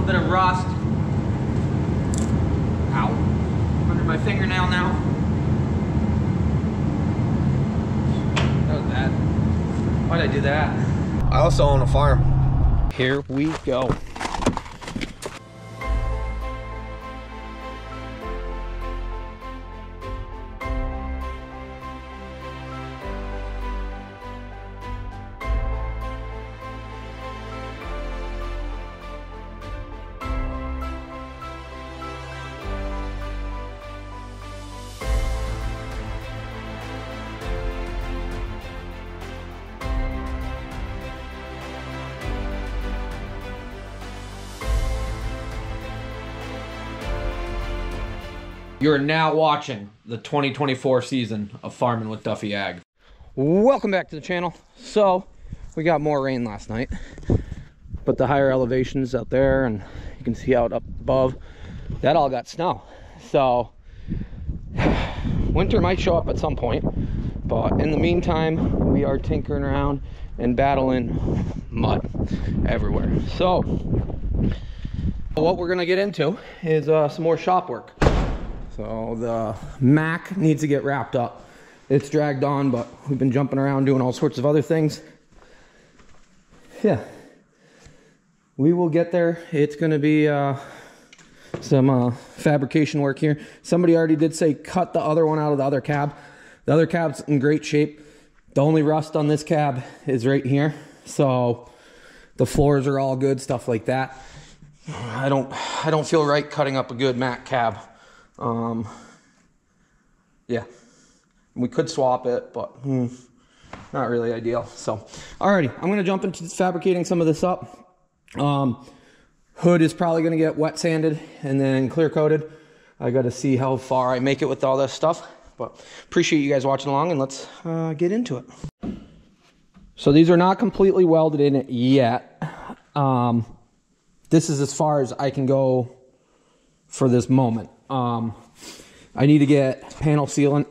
bit of rust. Ow. Under my fingernail now. That was bad. Why'd I do that? I also own a farm. Here we go. You're now watching the 2024 season of Farming with Duffy Ag. Welcome back to the channel. So, we got more rain last night, but the higher elevations out there, and you can see out up above, that all got snow. So, winter might show up at some point, but in the meantime, we are tinkering around and battling mud everywhere. So, what we're gonna get into is some more shop work. So the Mack needs to get wrapped up. It's dragged on, but we've been jumping around doing all sorts of other things. Yeah, we will get there. It's gonna be some fabrication work here. Somebody already did say cut the other one out of the other cab. The other cab's in great shape. The only rust on this cab is right here. So the floors are all good, stuff like that. I don't feel right cutting up a good Mack cab. Yeah, we could swap it, but not really ideal. So, alrighty, I'm gonna jump into fabricating some of this up. Hood is probably gonna get wet sanded and then clear coated. I gotta see how far I make it with all this stuff, but appreciate you guys watching along, and let's get into it. So these are not completely welded in it yet. This is as far as I can go for this moment. I need to get panel sealant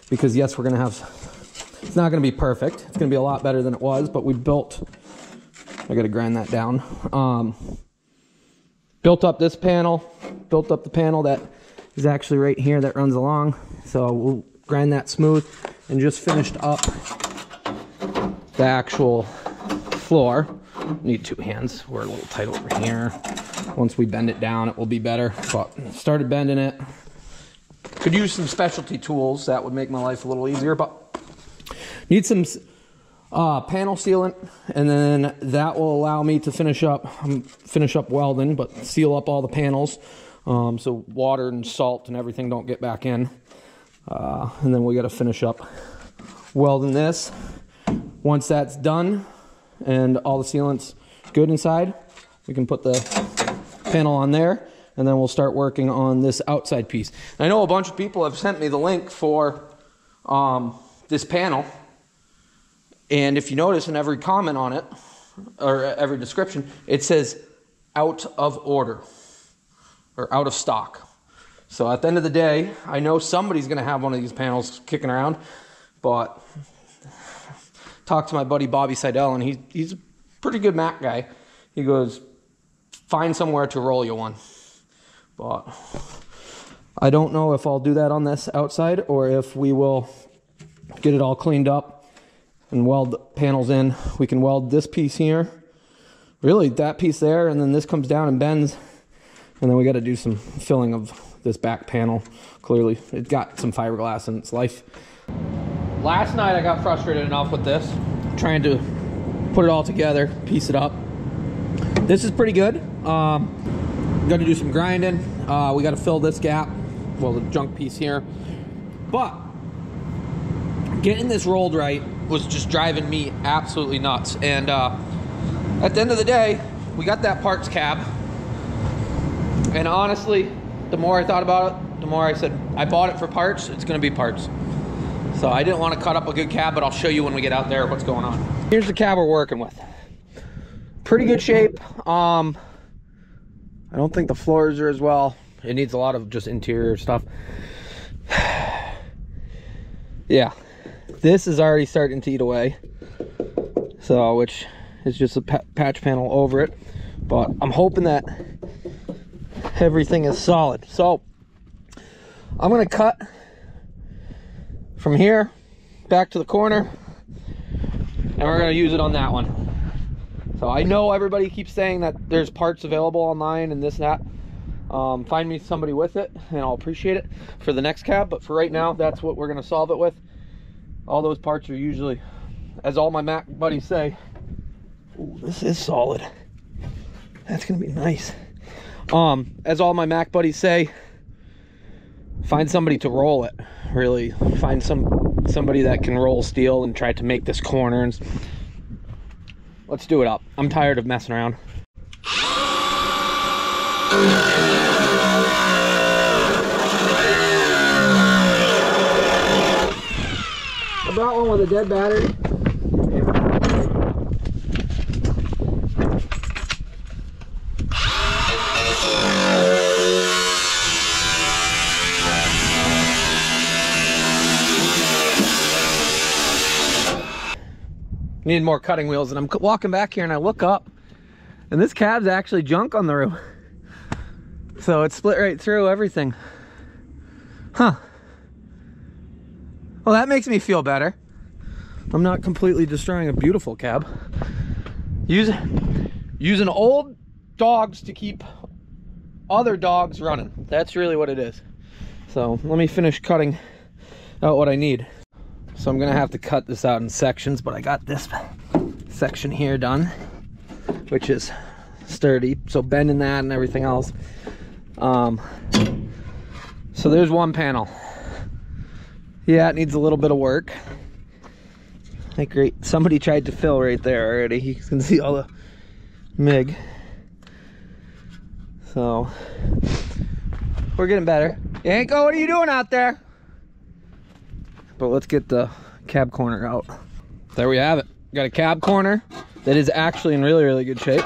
because yes, we're gonna have, it's not gonna be perfect. It's gonna be a lot better than it was, but we built, I gotta grind that down. Built up this panel, built up the panel that is actually right here that runs along. So we'll grind that smooth and just finished up the actual floor. Need two hands, we're a little tight over here. Once we bend it down, it will be better, but started bending it. Could use some specialty tools. That would make my life a little easier, but need some panel sealant, and then that will allow me to finish up welding, but seal up all the panels, so water and salt and everything don't get back in. And then we got to finish up welding this. Once that's done and all the sealant's good inside, we can put the panel on there, and then we'll start working on this outside piece. And I know a bunch of people have sent me the link for this panel, and if you notice in every comment on it, or every description, it says out of order, or out of stock. So at the end of the day, I know somebody's gonna have one of these panels kicking around, but talked to my buddy Bobby Seidel, and he's a pretty good Mack guy. He goes, find somewhere to roll you one. But I don't know if I'll do that on this outside or if we will get it all cleaned up and weld the panels in. We can weld this piece here, really that piece there, and then this comes down and bends, and then we got to do some filling of this back panel. Clearly it got some fiberglass in its life. Last night I got frustrated enough with this, trying to put it all together, piece it up. This is pretty good. Got to do some grinding. We got to fill this gap, well, the junk piece here. But getting this rolled right was just driving me absolutely nuts. And at the end of the day, we got that parts cab. And honestly, the more I thought about it, the more I said, I bought it for parts, it's going to be parts. So I didn't want to cut up a good cab, but I'll show you when we get out there what's going on. Here's the cab we're working with. Pretty good shape. I don't think the floors are as well. It needs a lot of just interior stuff. Yeah, this is already starting to eat away. So, which is just a patch panel over it. But I'm hoping that everything is solid. So I'm gonna cut from here back to the corner, and we're gonna use it on that one. So I know everybody keeps saying that there's parts available online and this and that. Find me somebody with it and I'll appreciate it for the next cab, but for right now, that's what we're gonna solve it with. All those parts are usually, as all my Mack buddies say, ooh, this is solid. That's gonna be nice. As all my Mack buddies say, find somebody to roll it. Really find somebody that can roll steel and try to make this corner, and let's do it up. I'm tired of messing around. I brought one with a dead battery. Need more cutting wheels, and I'm walking back here and I look up and this cab's actually junk on the roof. So it's split right through everything. Huh. Well, that makes me feel better. I'm not completely destroying a beautiful cab. Using old dogs to keep other dogs running. That's really what it is. So let me finish cutting out what I need. So I'm gonna have to cut this out in sections, but I got this section here done, which is sturdy. So bending that and everything else. So there's one panel. Yeah, it needs a little bit of work. Like, great, somebody tried to fill right there already. You can see all the MIG. So we're getting better. Yanko, what are you doing out there? But let's get the cab corner out. There we have it. Got a cab corner that is actually in really, really good shape.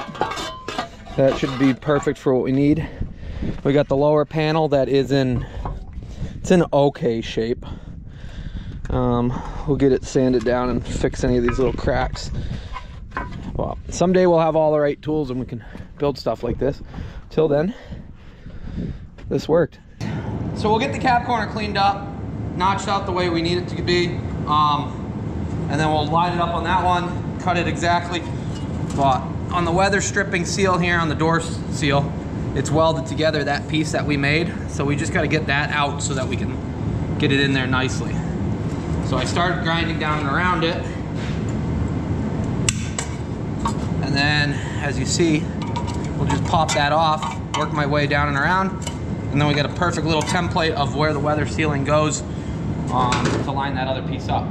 That should be perfect for what we need. We got the lower panel that is in okay shape. We'll get it sanded down and fix any of these little cracks. Well, someday we'll have all the right tools and we can build stuff like this. Till then, this worked. So we'll get the cab corner cleaned up, notched out the way we need it to be, and then we'll line it up on that one, cut it exactly. But on the weather stripping seal here on the door seal, it's welded together, that piece that we made, so we just got to get that out so that we can get it in there nicely. So I started grinding down and around it, and then as you see, we'll just pop that off, work my way down and around, and then we got a perfect little template of where the weather sealing goes to line that other piece up.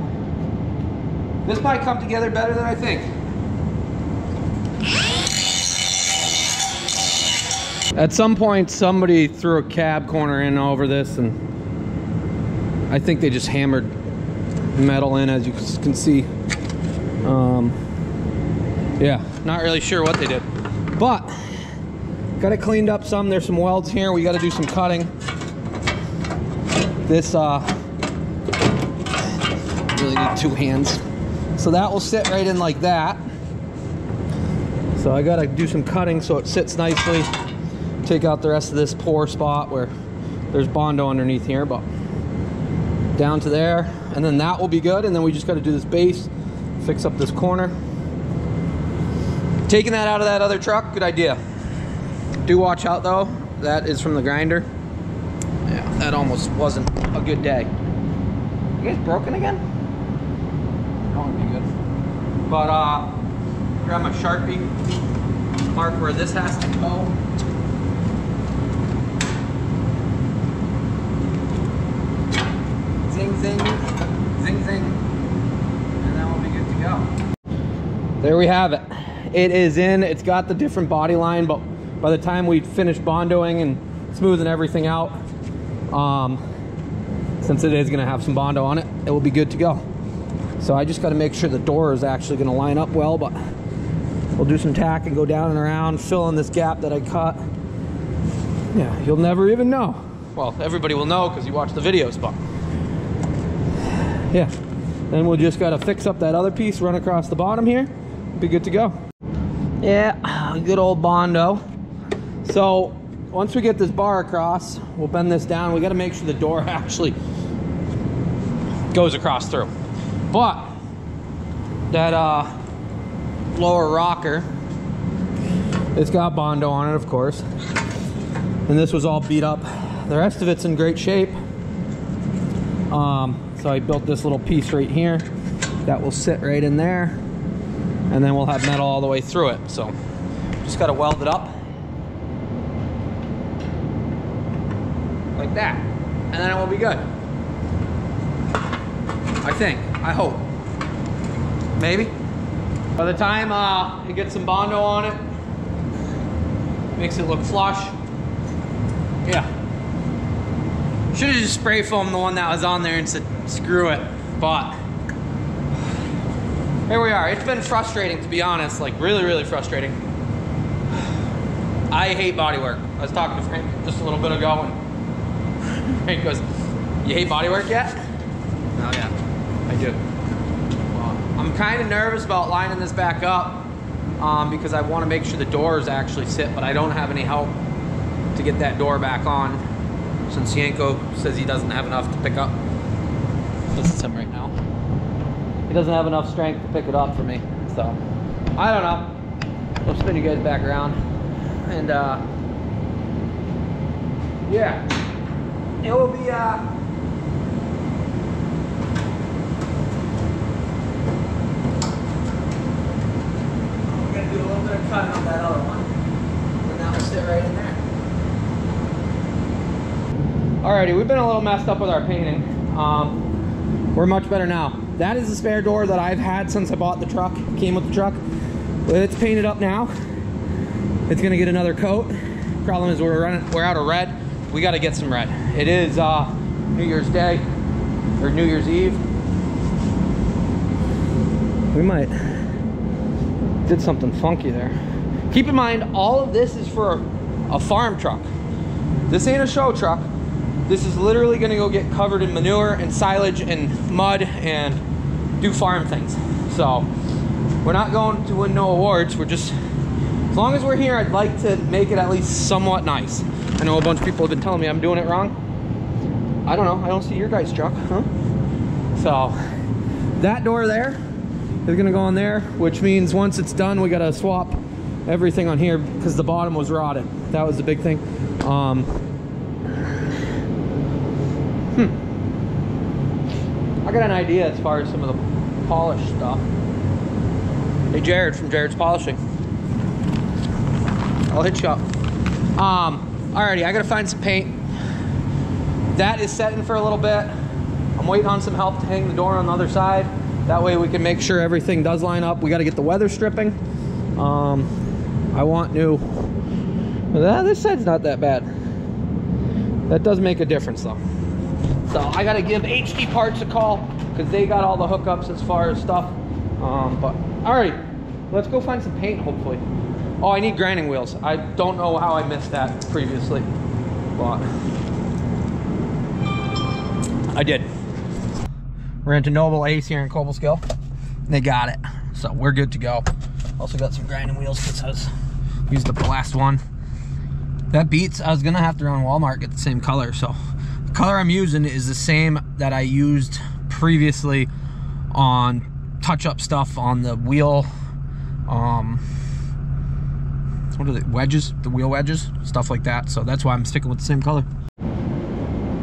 This might come together better than I think. At some point, somebody threw a cab corner in over this, and I think they just hammered metal in, as you can see. Yeah, not really sure what they did, but got it cleaned up some. There's some welds here. We got to do some cutting. This really need two hands, so that will sit right in like that. So I got to do some cutting so it sits nicely. Take out the rest of this poor spot where there's Bondo underneath here, but down to there, and then that will be good. And then we just got to do this base, fix up this corner. Taking that out of that other truck, good idea. Do watch out though, that is from the grinder. Yeah, that almost wasn't a good day. You guys broken again? That would be good. But grab my Sharpie, mark where this has to go. Zing, zing, zing, zing, and then we'll be good to go. There we have it. It is in. It's got the different body line, but by the time we finish bondoing and smoothing everything out, since it is going to have some Bondo on it, it will be good to go. So I just got to make sure the door is actually going to line up well, but we'll do some tack and go down and around, fill in this gap that I cut. Yeah, you'll never even know. Well, everybody will know because you watch the videos, but yeah. Then we'll just got to fix up that other piece, run across the bottom here, be good to go. Yeah, good old Bondo. So once we get this bar across, we'll bend this down. We got to make sure the door actually goes across through. But that lower rocker, it's got Bondo on it, of course. And this was all beat up. The rest of it's in great shape. So I built this little piece right here that will sit right in there. And then we'll have metal all the way through it. So just got to weld it up. Like that. And then it will be good. I think. I hope. Maybe. By the time it gets some Bondo on it, makes it look flush. Yeah. Should have just spray foamed the one that was on there and said, screw it. But here we are. It's been frustrating, to be honest. Like, really, really frustrating. I hate bodywork. I was talking to Frank just a little bit ago, and Frank goes, you hate bodywork yet? Oh, yeah, I do. Well, I'm kind of nervous about lining this back up because I want to make sure the doors actually sit, but I don't have any help to get that door back on since Yanko says he doesn't have enough to pick up. This is him right now. He doesn't have enough strength to pick it up for me, so I don't know. We'll spin you guys back around, and yeah, it will be we're gonna do a little bit of cutting on that other one, and that will sit right in there. Alrighty, we've been a little messed up with our painting. We're much better now. That is the spare door that I've had since I bought the truck. It came with the truck. It's painted up now. It's gonna get another coat. Problem is we're out of red. We gotta get some red. It is New Year's Day, or New Year's Eve. We might did something funky there. Keep in mind, all of this is for a farm truck. This ain't a show truck. This is literally gonna go get covered in manure and silage and mud and do farm things. So we're not going to win no awards. We're just, as long as we're here, I'd like to make it at least somewhat nice. I know a bunch of people have been telling me I'm doing it wrong. I don't know, I don't see your guys' truck, huh? So that door there is gonna go on there, which means once it's done, we gotta swap everything on here because the bottom was rotted. That was the big thing. I got an idea as far as some of the polish stuff. Hey, Jared from Jared's Polishing. I'll hit you up. Alrighty, I gotta find some paint. That is setting for a little bit. I'm waiting on some help to hang the door on the other side. That way we can make sure everything does line up. We gotta get the weather stripping. I want new. This side's not that bad. That does make a difference though. So I gotta give HD Parts a call because they got all the hookups as far as stuff. But alright, let's go find some paint hopefully. Oh, I need grinding wheels. I don't know how I missed that previously, but I did. Ran to Noble Ace here in Cobleskill. They got it, so we're good to go. Also got some grinding wheels because I used up the last one. That beats. I was gonna have to run Walmart, get the same color. So the color I'm using is the same that I used previously on touch-up stuff on the wheel. What are the wedges? The wheel wedges, stuff like that. So that's why I'm sticking with the same color.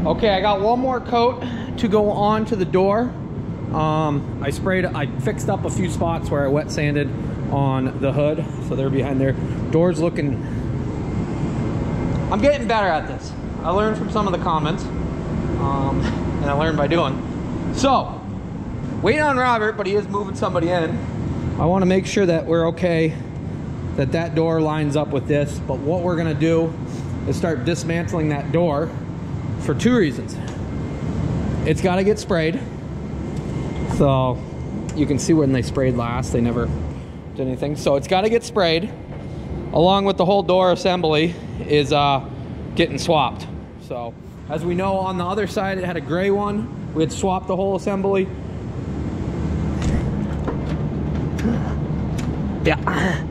Okay, I got one more coat to go on to the door. I fixed up a few spots where I wet sanded on the hood, so they're behind there. Door's looking. I'm getting better at this. I learned from some of the comments, and I learned by doing. So, waiting on Robert, but he is moving somebody in. I want to make sure that we're okay, that door lines up with this. But what we're gonna do is start dismantling that door for two reasons. It's got to get sprayed. So you can see when they sprayed last, they never did anything. So it's got to get sprayed, along with the whole door assembly is getting swapped. So as we know, on the other side it had a gray one. We had swapped the whole assembly. Yeah.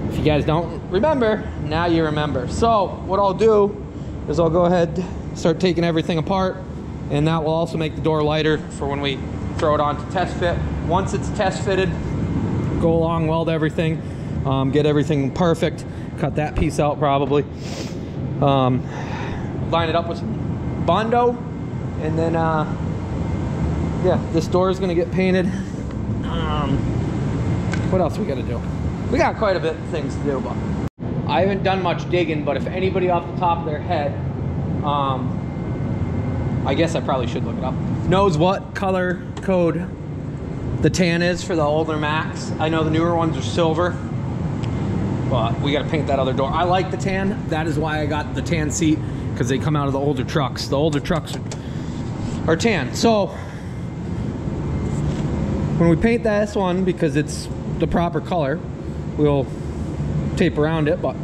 If you guys don't remember, now you remember. So what I'll do is I'll go ahead, start taking everything apart, and that will also make the door lighter for when we throw it on to test fit. Once it's test fitted, go along, weld everything, get everything perfect, cut that piece out probably, line it up with some Bondo, and then yeah, this door is gonna get painted. What else we gotta do? We got quite a bit of things to do, but I haven't done much digging. But if anybody off the top of their head, I guess I probably should look it up, knows what color code the tan is for the older Macks. I know the newer ones are silver, but we gotta paint that other door. I like the tan. That is why I got the tan seat, because they come out of the older trucks. The older trucks are tan. So when we paint this one, because it's the proper color, we'll tape around it. But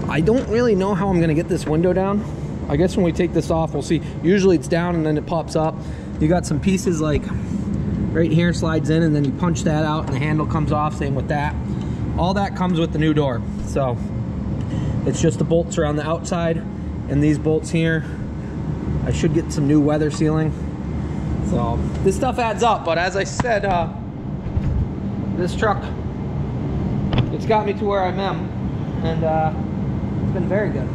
I don't really know how I'm gonna get this window down. I guess when we take this off, we'll see. Usually it's down and then it pops up. You got some pieces like right here, slides in, and then you punch that out and the handle comes off. Same with that. All that comes with the new door. So it's just the bolts around the outside and these bolts here. I should get some new weather sealing. So this stuff adds up, but as I said, this truck, it's got me to where I am, and it's been very good.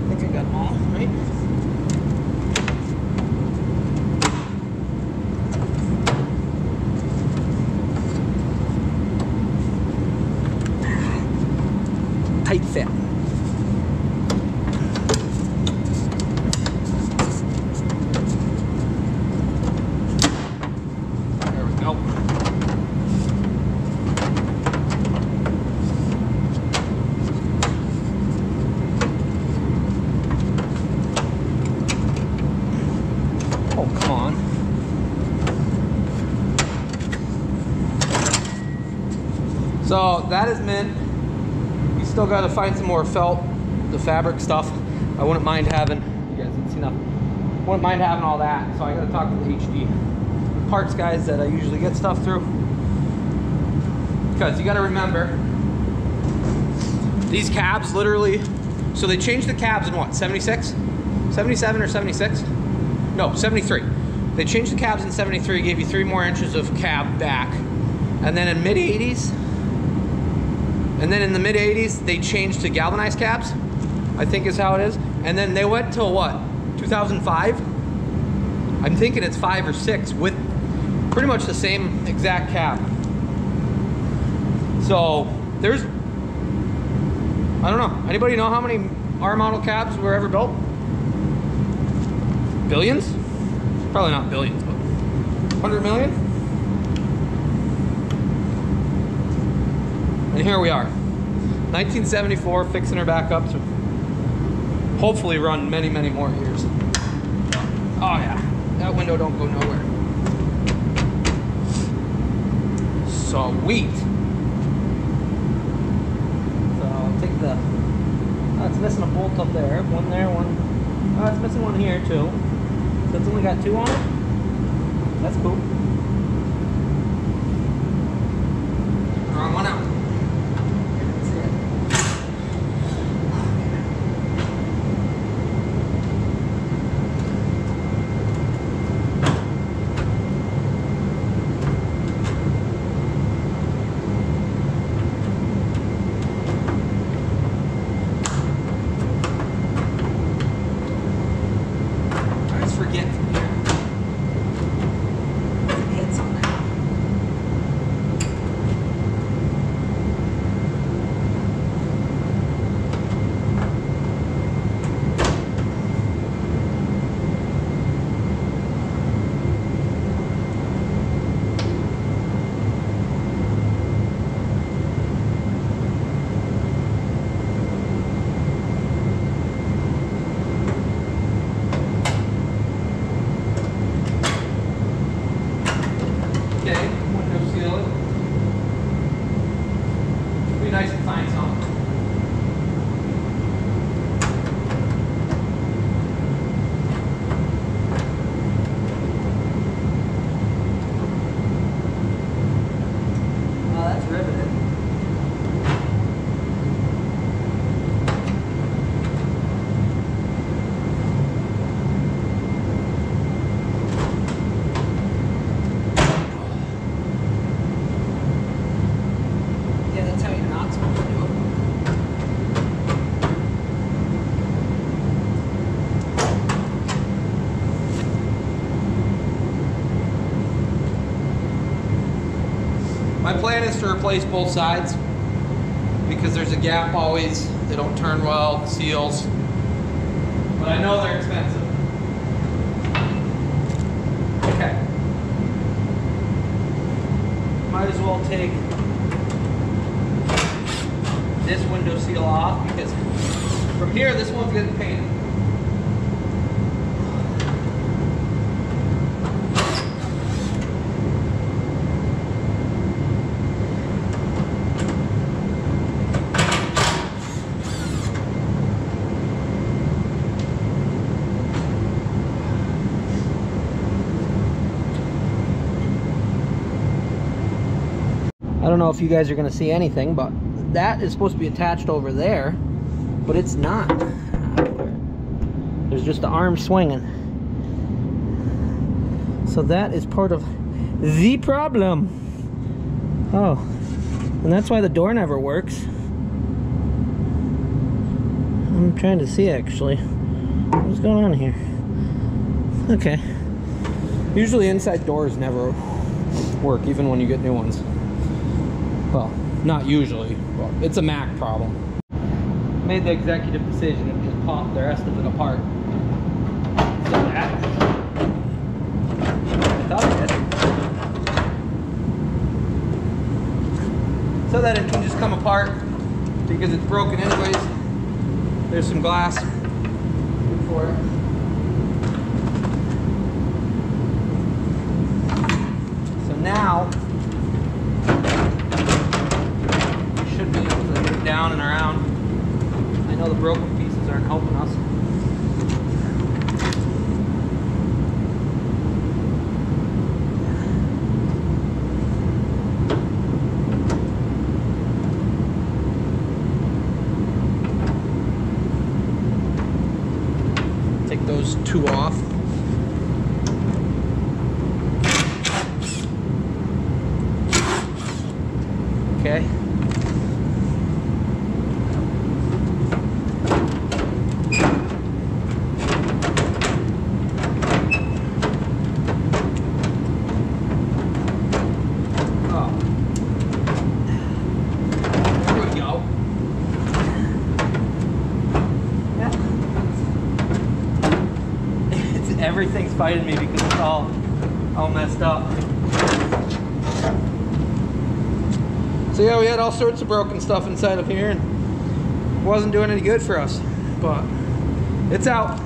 I think I got them all, right? Tight fit. There we go. Oh, come on. So that is mint. Still got to find some more felt, the fabric stuff. I wouldn't mind having, you guys can see nothing, wouldn't mind having all that. So I got to talk to the HD parts guys that I usually get stuff through, because you got to remember these cabs literally, so they changed the cabs in what, 76, 77 or 76? No, 73. They changed the cabs in 73, gave you 3 more inches of cab back, and then in mid 80s, and then in the mid 80s, they changed to galvanized cabs, I think is how it is. And then they went till what, 2005? I'm thinking it's 5 or 6 with pretty much the same exact cab. So there's, I don't know, anybody know how many R model cabs were ever built? Billions? Probably not billions, but 100 million? And here we are, 1974, fixing her back up to hopefully run many, many more years. Oh yeah, that window don't go nowhere. Sweet. So I'll take the, oh, it's missing a bolt up there. One there, one, oh, it's missing one here too. So it's only got 2 on it? That's cool. Wrong one out. plan is to replace both sides because there's a gap always. They don't turn well, the seals. But I know they're expensive. Okay. Might as well take this window seal off because from here this one's getting painted. I don't know if you guys are going to see anything, but that is supposed to be attached over there, but it's not. There's just the arm swinging. So that is part of the problem. Oh, and that's why the door never works. I'm trying to see actually. What's going on here? Okay. Usually inside doors never work, even when you get new ones. Well, not usually, but it's a Mack problem. Made the executive decision and just popped the rest of it apart. So that, I thought I did. So that it can just come apart because it's broken anyways. There's some glass. Good for it. So now, down and around. I know the broken pieces aren't helping us. Take those two off. Okay. Everything's fighting me because it's all messed up. So yeah, we had all sorts of broken stuff inside of here and it wasn't doing any good for us, but it's out.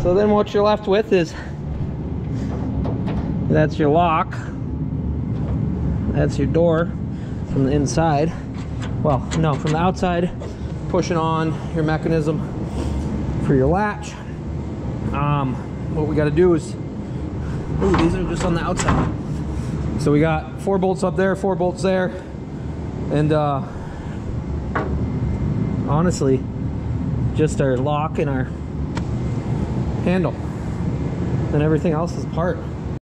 So then what you're left with is, that's your lock, that's your door from the inside. Well, no, from the outside, pushing on your mechanism for your latch. What we got to do is, ooh, these are just on the outside. So we got 4 bolts up there, 4 bolts there, and honestly, just our lock and our handle, and everything else is apart.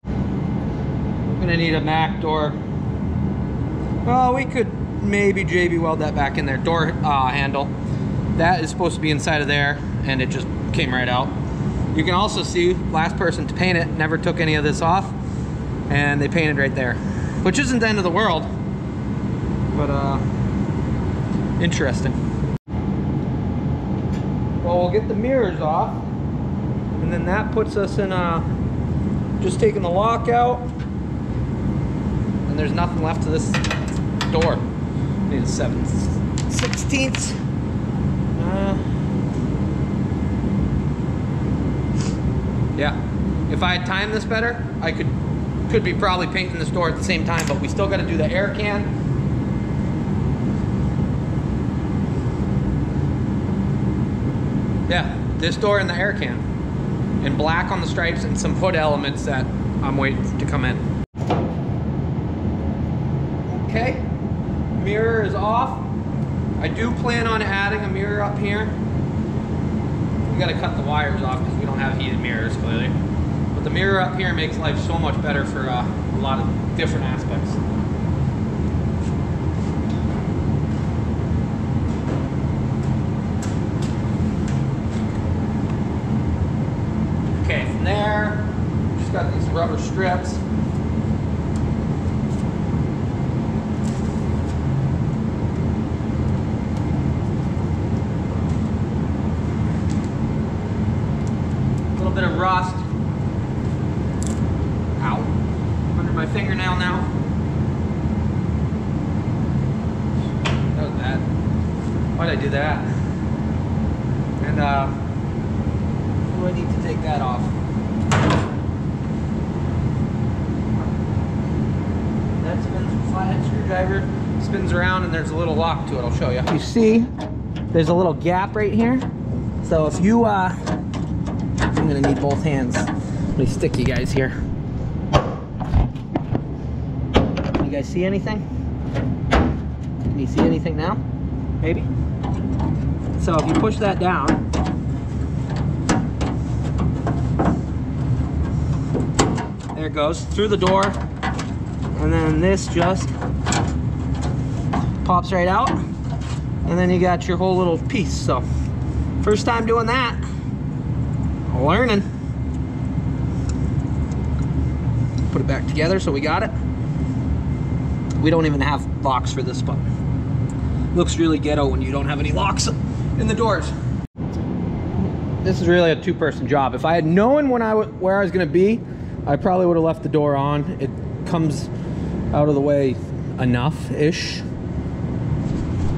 I'm gonna need a Mack door. Well, we could maybe JB weld that back in there. Door handle, that is supposed to be inside of there and it just came right out. You can also see last person to paint it never took any of this off and they painted right there, which isn't the end of the world, but interesting. Well, we'll get the mirrors off and then that puts us in just taking the lock out and there's nothing left to this door. Need a 7/16. Yeah, if I had timed this better, I could be probably painting this door at the same time, but we still got to do the air can. Yeah, this door and the air can. In black on the stripes and some hood elements that I'm waiting to come in. Okay. Mirror is off. I do plan on adding a mirror up here. We gotta cut the wires off because we don't have heated mirrors, clearly. But the mirror up here makes life so much better for a lot of different aspects. Okay, from there, just got these rubber strips. A little bit of rust. Ow. Under my fingernail now. That was bad. Why'd I do that? And I need to take that off. That spins a flathead screwdriver, spins around, and there's a little lock to it. I'll show you. You see, there's a little gap right here. So if you, I'm gonna need both hands. Let me stick you guys here. You guys see anything? Can you see anything now? Maybe? So if you push that down, there it goes through the door, and then this just pops right out, and then you got your whole little piece. So first time doing that, learning. Put it back together so we got it. We don't even have locks for this, but looks really ghetto when you don't have any locks in the doors. This is really a two-person job. If I had known where I was gonna be, I probably would have left the door on. It comes out of the way enough-ish.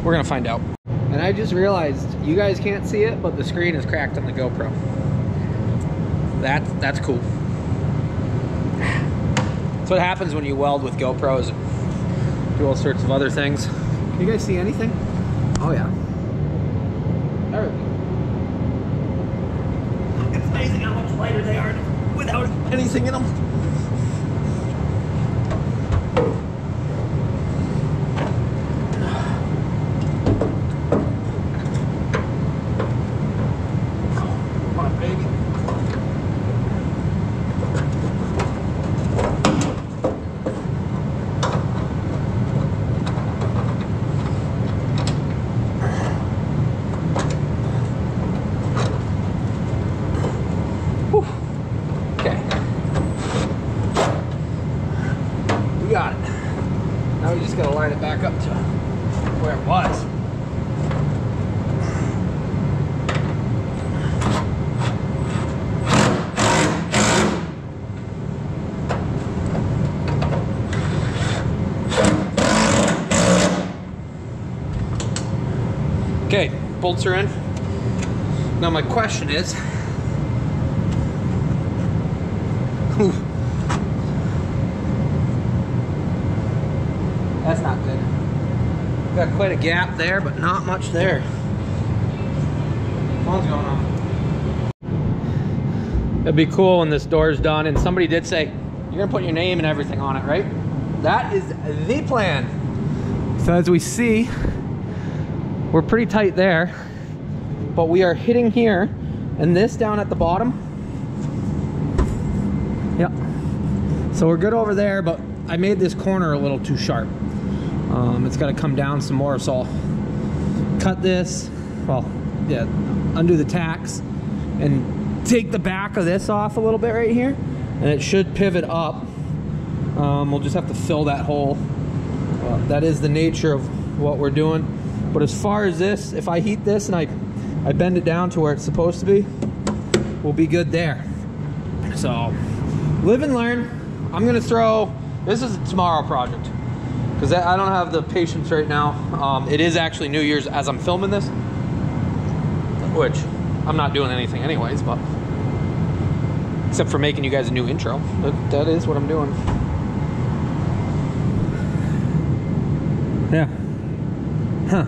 We're gonna find out. And I just realized, you guys can't see it, but the screen is cracked on the GoPro. That's cool. That's what happens when you weld with GoPros and do all sorts of other things. Can you guys see anything? Oh yeah. There we go. It's amazing how much lighter they are without anything in them. Come on, baby. Got it. Now we just gotta line it back up to where it was. Okay, bolts are in. Now my question is, that's not good. Got quite a gap there, but not much there. What's going on? It'd be cool when this door's done, and somebody did say, you're gonna put your name and everything on it, right? That is the plan. So as we see, we're pretty tight there, but we are hitting here, and this down at the bottom. Yep. So we're good over there, but I made this corner a little too sharp. It's got to come down some more, so I'll cut this, well, yeah, undo the tacks and take the back of this off a little bit right here, and it should pivot up. We'll just have to fill that hole. That is the nature of what we're doing. But as far as this, if I heat this and I bend it down to where it's supposed to be, we'll be good there. So live and learn. I'm gonna throw, this is a tomorrow project, because I don't have the patience right now. It is actually New Year's as I'm filming this, which I'm not doing anything anyways, but except for making you guys a new intro. But that is what I'm doing. Yeah. Huh.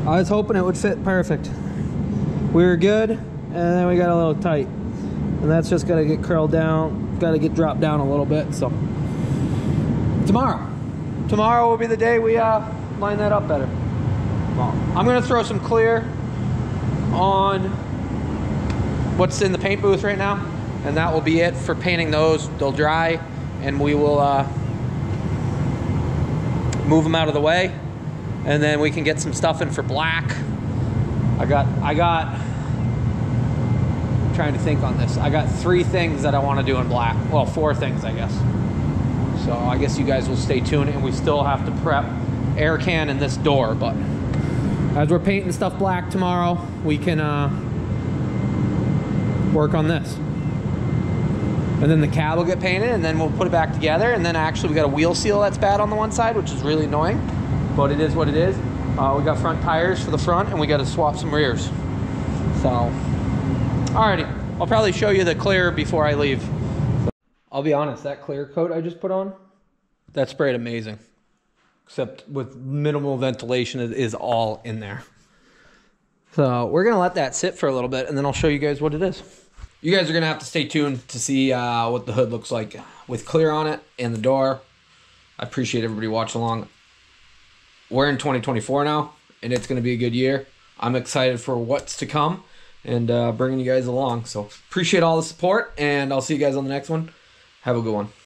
I was hoping it would fit perfect. We were good, and then we got a little tight. And that's just gotta get curled down, gotta get dropped down a little bit, so. Tomorrow will be the day we line that up better. Well, I'm gonna throw some clear on what's in the paint booth right now, and that will be it for painting those. They'll dry, and we will move them out of the way, and then we can get some stuff in for black. I got trying to think on this. I got 3 things that I want to do in black. Well, 4 things, I guess. So I guess you guys will stay tuned, and we still have to prep air can in this door, but as we're painting stuff black tomorrow, we can work on this. And then the cab will get painted, and then we'll put it back together, and then actually we got a wheel seal that's bad on the one side, which is really annoying, but it is what it is. We got front tires for the front, and we got to swap some rears. So, alrighty, I'll probably show you the clear before I leave. So, I'll be honest, that clear coat I just put on, that sprayed amazing. Except with minimal ventilation, it is all in there. So we're gonna let that sit for a little bit, and then I'll show you guys what it is. You guys are gonna have to stay tuned to see what the hood looks like with clear on it and the door. I appreciate everybody watching along. We're in 2024 now, and it's gonna be a good year. I'm excited for what's to come and bringing you guys along. So appreciate all the support, and I'll see you guys on the next one. Have a good one.